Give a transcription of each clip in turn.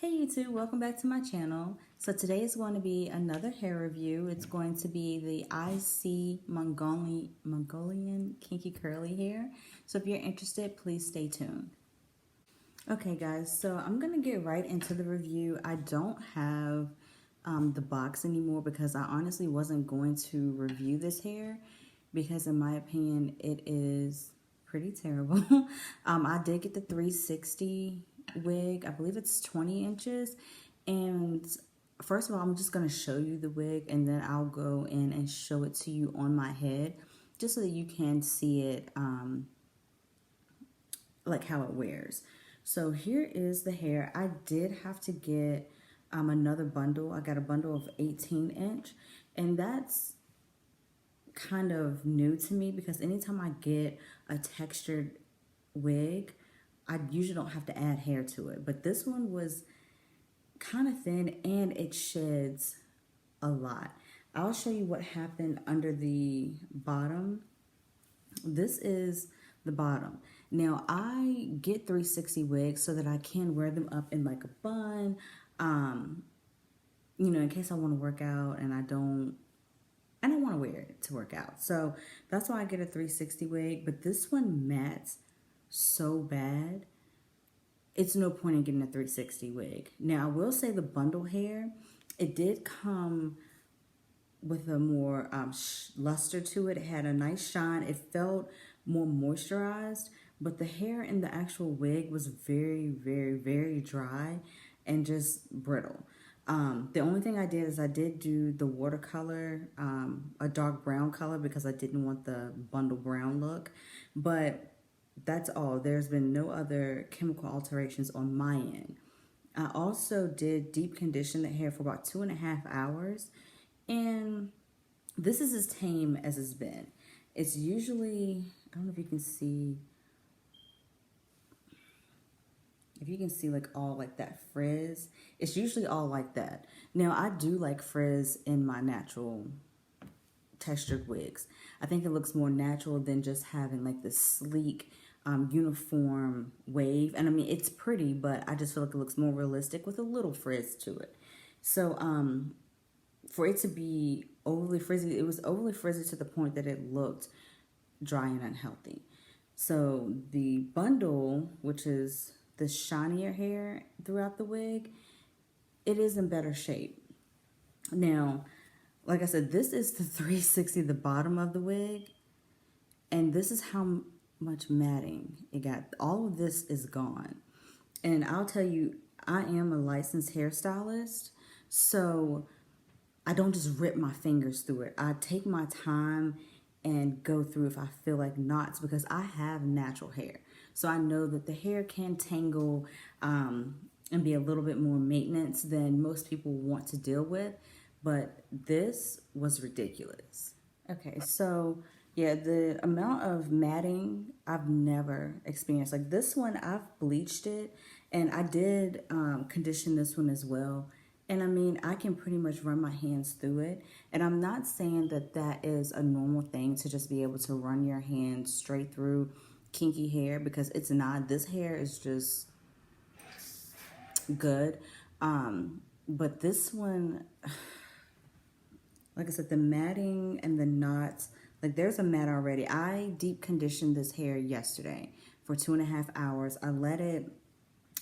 Hey YouTube, welcome back to my channel. So today is going to be another hair review. It's going to be the ISEE Mongolian kinky curly hair. So if you're interested, please stay tuned. Okay guys, so I'm going to get right into the review. I don't have the box anymore because I honestly wasn't going to review this hair because in my opinion it is pretty terrible. I did get the 360 wig. I believe it's 20 inches. And first of all, I'm just going to show you the wig and then I'll go in and show it to you on my head just so that you can see it like how it wears. So here is the hair. I did have to get another bundle. I got a bundle of 18-inch, and that's kind of new to me because anytime I get a textured wig, I usually don't have to add hair to it. But this one was kind of thin and it sheds a lot. I'll show you what happened under the bottom. This is the bottom. Now I get 360 wigs so that I can wear them up in like a bun, you know, in case I want to work out and I don't want to wear it to work out. So that's why I get a 360 wig, but this one mats so bad. It's no point in getting a 360 wig. Now I will say the bundle hair, it did come with a more luster to it. It had a nice shine. It felt more moisturized, but the hair in the actual wig was very, very, very dry and just brittle. The only thing I did is I did do the watercolor, a dark brown color because I didn't want the bundle brown look, but that's all. There's been no other chemical alterations on my end. I also did deep condition the hair for about 2.5 hours, and this is as tame as it's been. It's usually, I don't know if you can see, like all like that frizz. It's usually all like that. Now I do like frizz in my natural textured wigs. I think it looks more natural than just having like this sleek uniform wave. And I mean, it's pretty, but I just feel like it looks more realistic with a little frizz to it. So for it to be overly frizzy, it was overly frizzy to the point that it looked dry and unhealthy. So the bundle, which is the shinier hair throughout the wig, it is in better shape. Now, like I said, this is the 360, the bottom of the wig, and this is how much matting it got. All of this is gone. And I'll tell you, I am a licensed hairstylist, so I don't just rip my fingers through it. I take my time and go through if I feel like knots because I have natural hair. So I know that the hair can tangle and be a little bit more maintenance than most people want to deal with. But this was ridiculous. Okay, so yeah, the amount of matting I've never experienced. Like this one, I've bleached it and I did condition this one as well. And I mean, I can pretty much run my hands through it. And I'm not saying that that is a normal thing to just be able to run your hands straight through kinky hair, because it's not. This hair is just good. But this one, like I said, the matting and the knots, like there's a mat already. I deep conditioned this hair yesterday for 2.5 hours. I let it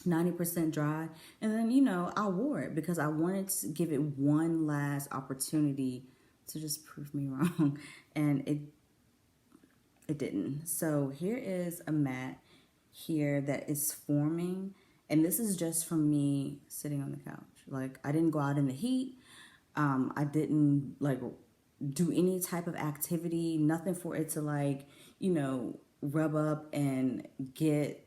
90% dry, and then, you know, I wore it because I wanted to give it one last opportunity to just prove me wrong, and it didn't. So here is a mat here that is forming, and this is just from me sitting on the couch. Like, I didn't go out in the heat. I didn't like do any type of activity, nothing for it to like, you know, rub up and get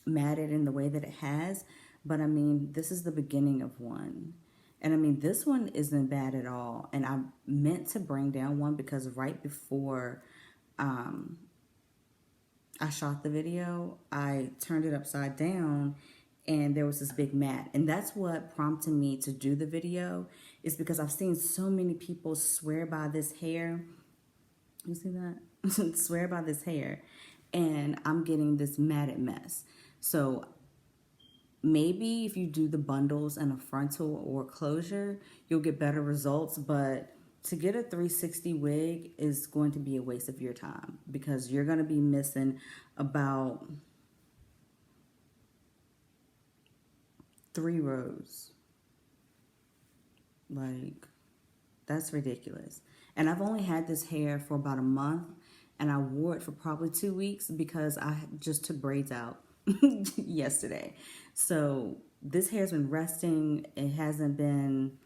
matted in the way that it has. But I mean, this is the beginning of one. And I mean, this one isn't bad at all. And I meant to bring down one because right before I shot the video, I turned it upside down and there was this big mat. And that's what prompted me to do the video, is because I've seen so many people swear by this hair. You see that? Swear by this hair. And I'm getting this matted mess. So maybe if you do the bundles and a frontal or closure, you'll get better results. But to get a 360 wig is going to be a waste of your time because you're going to be missing about 3 rows. Like, that's ridiculous. And I've only had this hair for about a month, and I wore it for probably 2 weeks because I just took braids out yesterday. So this hair's been resting. It hasn't been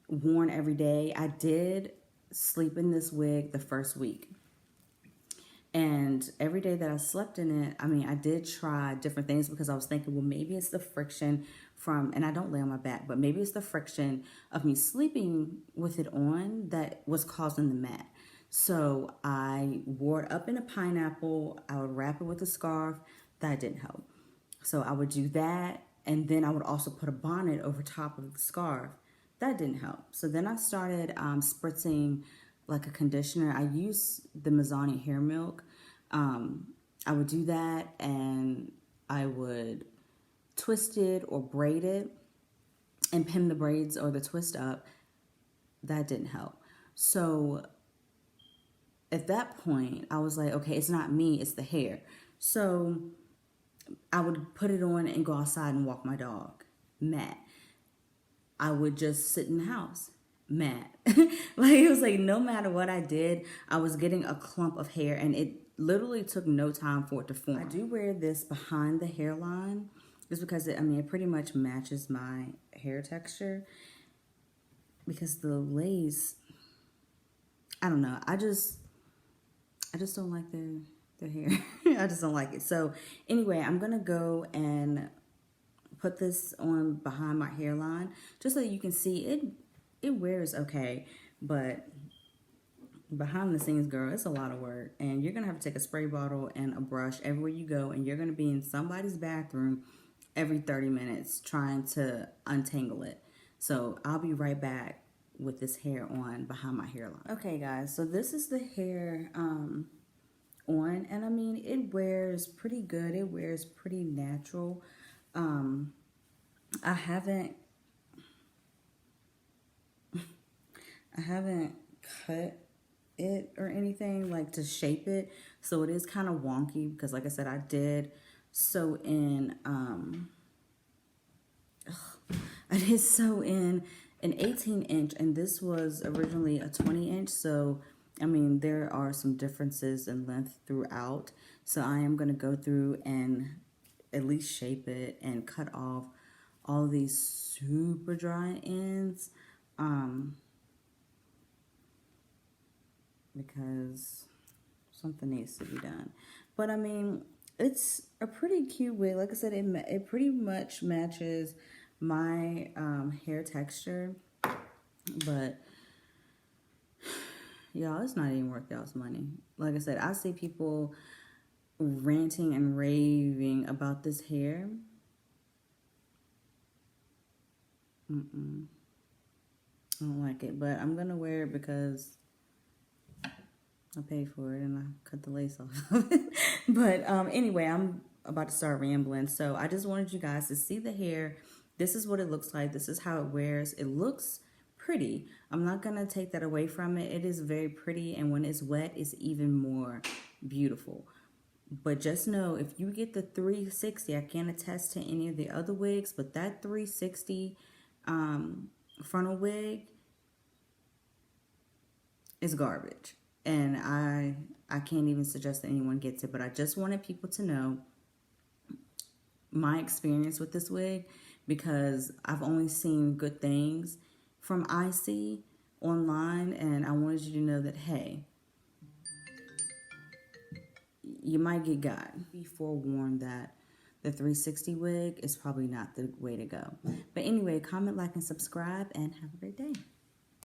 worn every day. I did sleep in this wig the first week. And every day that I slept in it, I mean, I did try different things because I was thinking, well, maybe it's the friction from, and I don't lay on my back, but maybe it's the friction of me sleeping with it on that was causing the mat. So I wore it up in a pineapple. I would wrap it with a scarf. That didn't help. So I would do that. And then I would also put a bonnet over top of the scarf. That didn't help. So then I started spritzing like a conditioner. I use the Mongolian hair milk. I would do that, and I would twist it or braid it and pin the braids or the twist up. That didn't help. So at that point, I was like, okay, it's not me, it's the hair. So I would put it on and go outside and walk my dog. Matt. I would just sit in the house. Mad. Like, it was like no matter what I did, I was getting a clump of hair, and it literally took no time for it to form. I do wear this behind the hairline just because it pretty much matches my hair texture, because the lace, I don't know, I just don't like their hair. I just don't like it. So anyway, I'm gonna go and put this on behind my hairline just so you can see it. It wears okay, but behind the scenes, girl, it's a lot of work. And you're going to have to take a spray bottle and a brush everywhere you go, and you're going to be in somebody's bathroom every 30 minutes trying to untangle it. So I'll be right back with this hair on behind my hairline. Okay, guys, so this is the hair on, and I mean, it wears pretty good. It wears pretty natural. I haven't cut it or anything like to shape it, so it is kind of wonky because, like I said, I did sew in I did sew in an 18-inch, and this was originally a 20-inch. So I mean, there are some differences in length throughout, so I am going to go through and at least shape it and cut off all these super dry ends, because something needs to be done. But I mean, it's a pretty cute wig. Like I said, it pretty much matches my hair texture. But y'all, it's not even worth y'all's money. Like I said, I see people ranting and raving about this hair. I don't like it, but I'm gonna wear it because I paid for it and I cut the lace off. But anyway, I'm about to start rambling. So I just wanted you guys to see the hair. This is what it looks like. This is how it wears. It looks pretty. I'm not going to take that away from it. It is very pretty, and when it's wet, it's even more beautiful. But just know, if you get the 360, I can't attest to any of the other wigs, but that 360 frontal wig is garbage. And I can't even suggest that anyone gets it, but I just wanted people to know my experience with this wig, because I've only seen good things from ISEE online, and I wanted you to know that, hey, you might get got. Be forewarned that the 360 wig is probably not the way to go. But anyway, comment, like, and subscribe, and have a great day.